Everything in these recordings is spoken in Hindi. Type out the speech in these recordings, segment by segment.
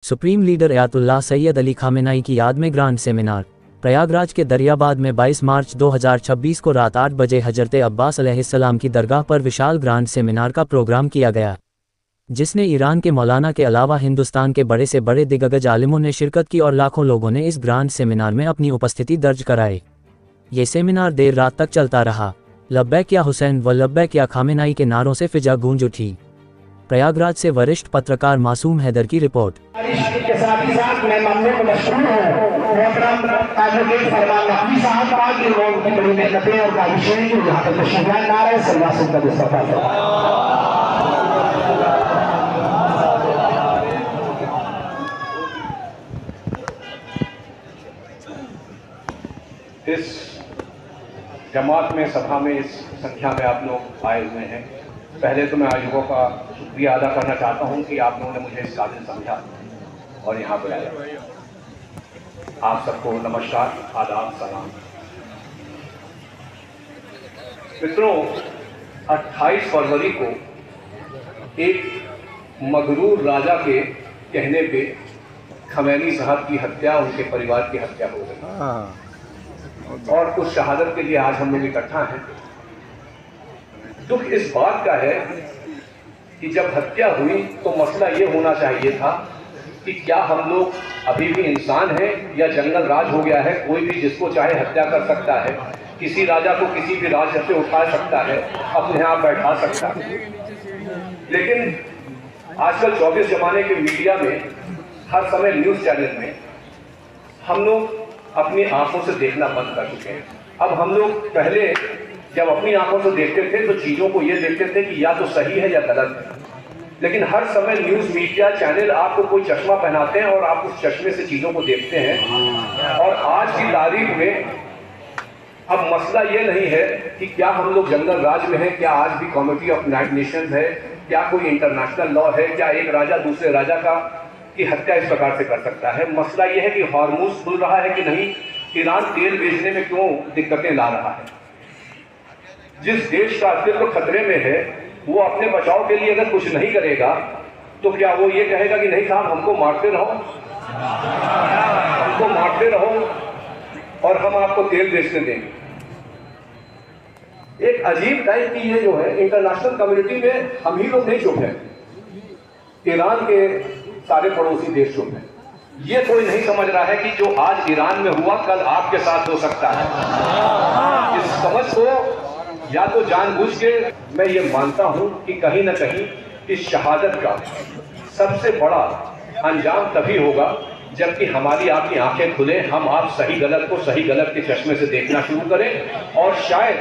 Supreme leader Ayatollah Sayyid Ali Khamenei की याद में ग्रांड सेमिनार। प्रयागराज के दरियाबाद में 22 मार्च 2026 को रात 8 बजे हजरत अब्बास अलैहिस्सलाम की दरगाह पर विशाल ग्रांड सेमिनार का प्रोग्राम किया गया, जिसने ईरान के मौलाना के अलावा हिंदुस्तान के बड़े से बड़े दिग्गज आलिमों ने शिरकत की और लाखों लोगों ने इस ग्रांड सेमिनार में अपनी उपस्थिति दर्ज कराई। ये सेमिनार देर रात तक चलता रहा। लब्बैक या हुसैन व लब्बैक या खामेनाई के नारों से फिजा गूंज उठी। प्रयागराज से वरिष्ठ पत्रकार मासूम हैदर की रिपोर्ट। के साथ ही साथ मैं मानने को मशहूर हूँ मोहतरम एडवोकेट फरमान नकवी साहब का कि लोग की बड़ी मेहनतें और काविशें जो यहाँ पर तशरीफ ला रहे हैं सलवासुल का सफर इस जमात में सभा में इस संख्या में आप लोग आए हुए हैं। पहले तो मैं आयोजकों का शुक्रिया अदा करना चाहता हूं कि आप लोगों ने मुझे इस काबिल समझा और यहाँ बुलाया। आप सबको नमस्कार, आदाब, सलाम। मित्रों, 28 फरवरी को एक मगरूर राजा के कहने पे खमैनी साहब की हत्या, उनके परिवार की हत्या हो गई और उस शहादत के लिए आज हम लोग इकट्ठा हैं। दुख इस बात का है कि जब हत्या हुई तो मसला ये होना चाहिए था कि क्या हम लोग अभी भी इंसान हैं या जंगल राज हो गया है, कोई भी जिसको चाहे हत्या कर सकता है, किसी राजा को किसी भी राज्य से उठा सकता है, अपने यहाँ बैठा सकता है। लेकिन आजकल 24 जमाने के मीडिया में हर समय न्यूज़ चैनल में हम लोग अपनी आंखों से देखना बंद कर चुके हैं। अब हम लोग पहले जब अपनी आंखों से देखते थे तो चीज़ों को ये देखते थे कि या तो सही है या गलत है, लेकिन हर समय न्यूज़ मीडिया चैनल आपको कोई चश्मा पहनाते हैं और आप उस चश्मे से चीज़ों को देखते हैं। और आज की तारीख में अब मसला ये नहीं है कि क्या हम लोग जंगल राज में हैं, क्या आज भी कमिटी ऑफ यूनाइटेड नेशंस है, क्या कोई इंटरनेशनल लॉ है, क्या एक राजा दूसरे राजा की हत्या इस प्रकार से कर सकता है। मसला ये है कि हॉर्मुज़ खुल रहा है कि नहीं, ईरान तेल बेचने में क्यों दिक्कतें ला रहा है। जिस देश का अस्तित्व खतरे में है वो अपने बचाव के लिए अगर कुछ नहीं करेगा तो क्या वो ये कहेगा कि नहीं साहब हमको मारते रहो और हम आपको तेल बेचने देंगे। एक अजीब टाइप की ये जो है इंटरनेशनल कम्युनिटी में हम ही लोग नहीं चुप हैं, ईरान के सारे पड़ोसी देश चुप हैं। ये कोई नहीं समझ रहा है कि जो आज ईरान में हुआ कल आपके साथ हो सकता है। इस समझ को या तो जानबूझ के, मैं ये मानता हूं कि कहीं ना कहीं इस शहादत का सबसे बड़ा अंजाम तभी होगा जबकि हमारी आपकी आंखें खुले, हम आप सही गलत को सही गलत के चश्मे से देखना शुरू करें। और शायद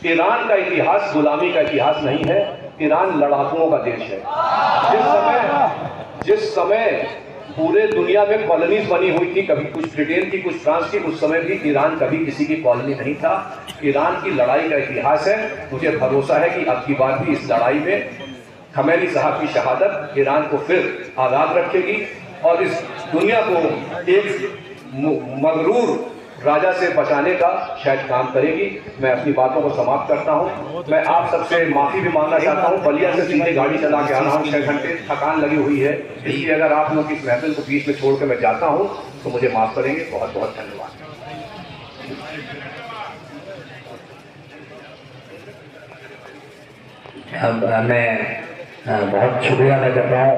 ईरान का इतिहास गुलामी का इतिहास नहीं है, ईरान लड़ाकुओं का देश है। जिस समय पूरे दुनिया में कॉलोनीज बनी हुई थी, कभी कुछ ब्रिटेन की, कुछ फ्रांस की, उस समय भी ईरान कभी किसी की कॉलोनी नहीं था। ईरान की लड़ाई का इतिहास है। मुझे भरोसा है कि अब की बार भी इस लड़ाई में खमैनी साहब की शहादत ईरान को फिर आज़ाद रखेगी और इस दुनिया को एक मगरूर राजा से बचाने का शायद काम करेगी। मैं अपनी बातों को समाप्त करता हूं। मैं आप सबसे माफी भी मांगना चाहता हूं, बलिया से सीधे गाड़ी चला के आना हूं, 6 घंटे थकान लगी हुई है, इसलिए अगर आप लोग इस महफिल को बीच में छोड़ के मैं जाता हूं तो मुझे माफ करेंगे। बहुत बहुत धन्यवाद। मैं बहुत शुक्रिया अदा करता हूँ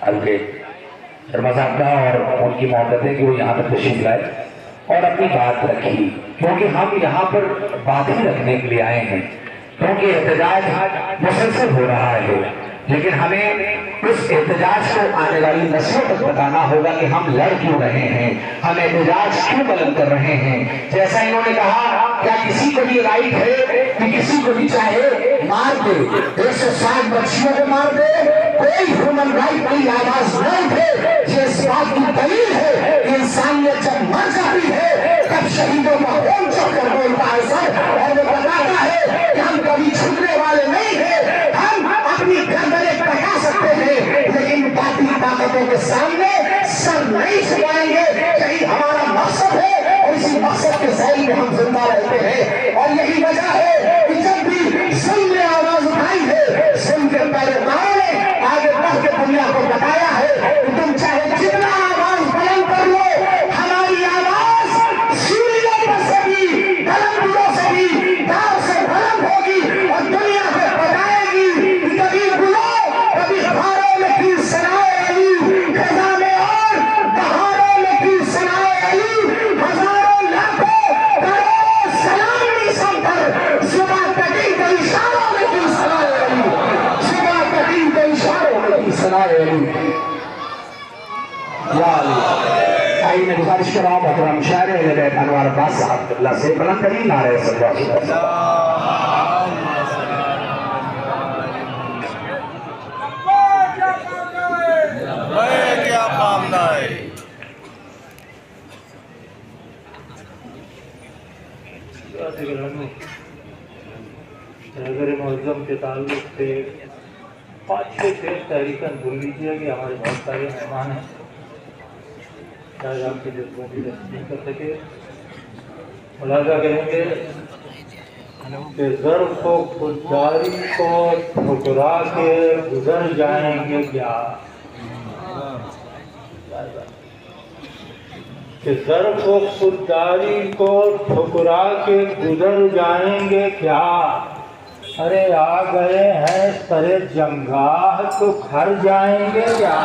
एडवोकेट शर्मा साहब का और उनकी मोहब्बत है कि वो यहाँ पर तशरीफ लाए और अपनी बात रखी, क्योंकि हम यहाँ पर बात ही रखने के लिए आए हैं, क्योंकि एहतजाज मुसलसल हो रहा है। लेकिन हमें इस एहतजाज को आने वाली नस्लों तक बताना होगा कि हम लड़ क्यों रहे हैं, हम एहतजाज क्यों बुलंद कर रहे हैं। जैसा इन्होंने कहा, क्या किसी को भी राइट है कि किसी को भी चाहे मार दे, 160 बच्चियों को मार दे, कोई ह्यूमन राइट की आवाज नहीं है। ये इस बात की दलील है कि इंसानियत जब मर जाती है तब शहीदों का खून चढ़कर बोलता है सर, और वो बताता है कि हम कभी छूटने वाले नहीं हैं, हम अपनी गर्दनें कटा सकते हैं लेकिन बाकी ताकतों के सामने सर नहीं झुकाएंगे। यही हमारा मकसद है और इसी मकसद के सही में हम जिंदा रहते हैं। और यही वजह है कि जब भी सिंह ने आवाज उठाई है, सिंह के पैरोकारों ने आगे बढ़ के दुनिया को बताया है कि तुम चाहे आइए मैं गुजारिश कर रहा हूँ मोहतरम शायर अनवर अब्बास साहब क़िबला से बुलंद तरीन नारे सल्लल्लाहु क्या कामना है। नगर मुअज़्ज़म के ताल्लुक से 5-6 तहरीकन भूल लीजिए कि हमारे बहुत सारे मेहमान हैं, शायद आपकी जज्बों की तस्दीक कर सके। मुलाज़ा करेंगे कि ज़र्फ़ को खुददारी को ठुकरा के गुजर जाएंगे क्या, कि ज़र्फ़ को खुददारी को ठुकरा के गुजर जाएंगे क्या। अरे आ गए हैं सरे जंगाह तो घर जाएंगे क्या।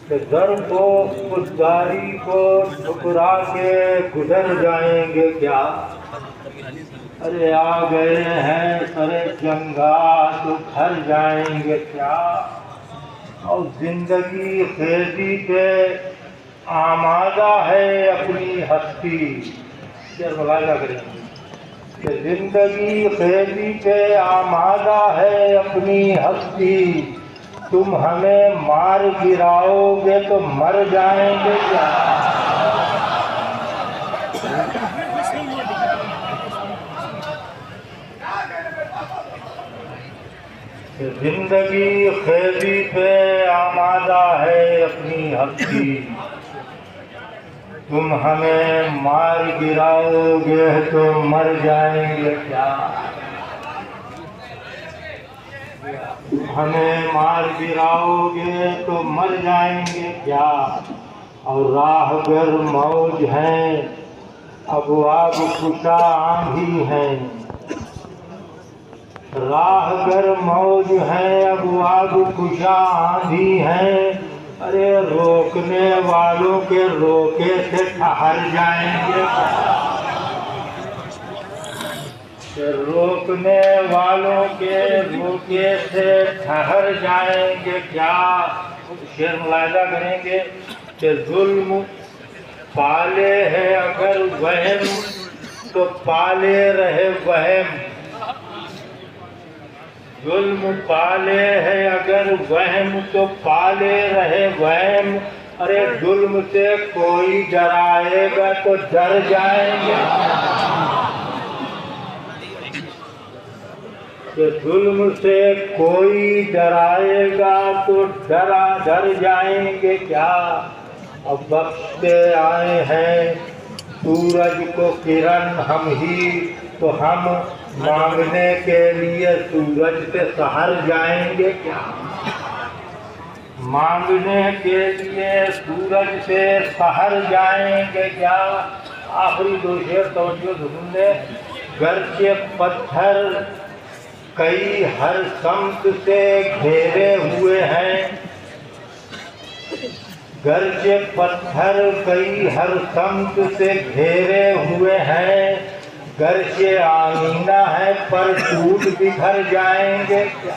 कि ज़र्फ़ को खुददारी को ठुकरा के गुजर जाएंगे क्या। अरे आ गए हैं सरे जंगाह तो घर जाएंगे क्या। और जिंदगी खेजी पे आमादा है अपनी हस्ती। क्या मुलाज़ा करेंगे कि जिंदगी खेजी पे आमादा है अपनी हस्ती। तुम हमें मार गिराओगे तो मर जाएंगे क्या। जिंदगी खेजी पे आमादा है अपनी हस्ती। तुम हमें मार गिराओगे तो मर जाएंगे क्या। तुम हमें मार गिराओगे तो मर जाएंगे क्या। और राहगर मौज हैं अबवाब कुशा आंधी हैं। राहगर मौज हैं अबवाब कुशा आंधी हैं। अरे रोकने वालों के रोके से ठहर जाएंगे। रोकने वालों के रोके से ठहर जाएंगे क्या। शेर मुलाहिजा करेंगे कि जुल्म पाले है अगर वहम तो पाले रहे वहम। जुल्म पाले है अगर वहम तो पाले रहे वहम। अरे जुल्म से कोई डराएगा तो डर जाएंगे। कि जुल्म से कोई डराएगा तो डर जाएंगे क्या। अब बख्शते आए हैं सूरज को किरण हम ही तो हम मांगने के लिए सूरज से सहर जाएंगे क्या। मांगने के लिए सूरज से सहर जाएंगे क्या। आखिरी 2 शेर तवज्जो सुनने। गर्चे पत्थर कई हर समत से घेरे हुए हैं। गर्जे पत्थर कई हर समत से घेरे हुए हैं। गर्जे आईना है पर टूट बिखर जाएंगे क्या।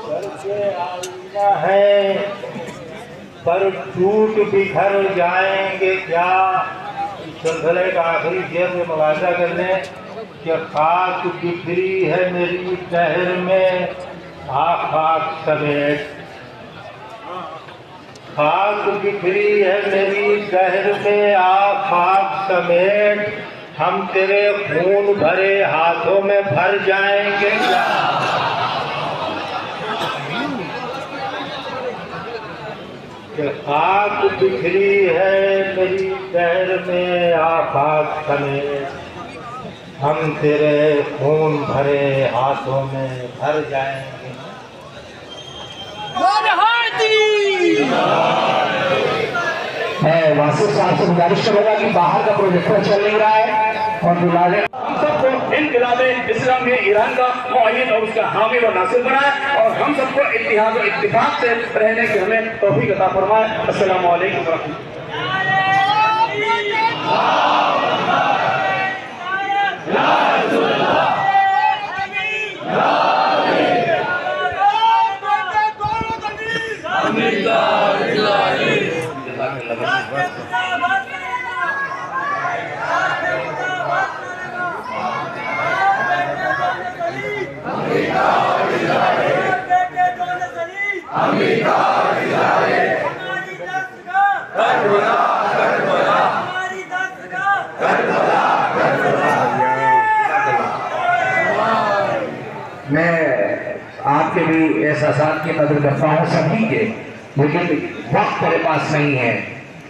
गर्जे आईना है पर टूट बिखर जाएंगे क्या। सिलसिले का आखिरी शेर में मुलाहिजा कर लें कि खाक बिखरी है मेरी शहर में खाक समेत। खाक बिखरी है मेरी शहर में खाक समेत। हम तेरे खून भरे हाथों में भर जाएंगे क्या। कि खाक बिखरी है मेरी शहर में खाक समेत। हम तेरे खून भरे हाथों में भर जाएंगे। मैं वासिफ साहब से गुजारिश करूंगा कि बाहर का प्रोजेक्टर चल नहीं रहा है और बुलाने हम सबको इनक़िलाबे इस्लाम में ईरान का मुअय्यद और उसका हामी और नासिर बनाए और हम सबको इत्तिहाद और इत्तिफाक से रहने की हमें तौफीक अता फरमाए। अस्सलामु अलैकुम व रहमतुल्लाह। मैं आपके भी एहसासात की कदर करता हूँ सभी के, लेकिन वक्त मेरे पास नहीं है।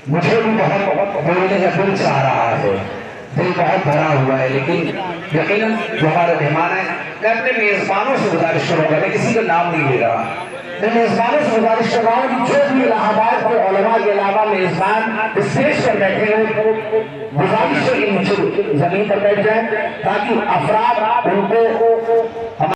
मुझे भी बहुत बोलने का दिल चाह रहा है, दिल बहुत भरा हुआ है, लेकिन यकीनन जो हमारे मेहमान है, मैं अपने मेजबानों से गुजारिश करूँगा, मैं किसी का नाम नहीं ले रहा, मैं मेजबानों से गुजारिश कर रहा हूँ कि जो भी इलाहाबाद के उलमा के अलावा मेजबान स्टेज पर बैठे हो, गुजारिश है कि नीचे जमीन पर बैठ जाए ताकि अफराद उनको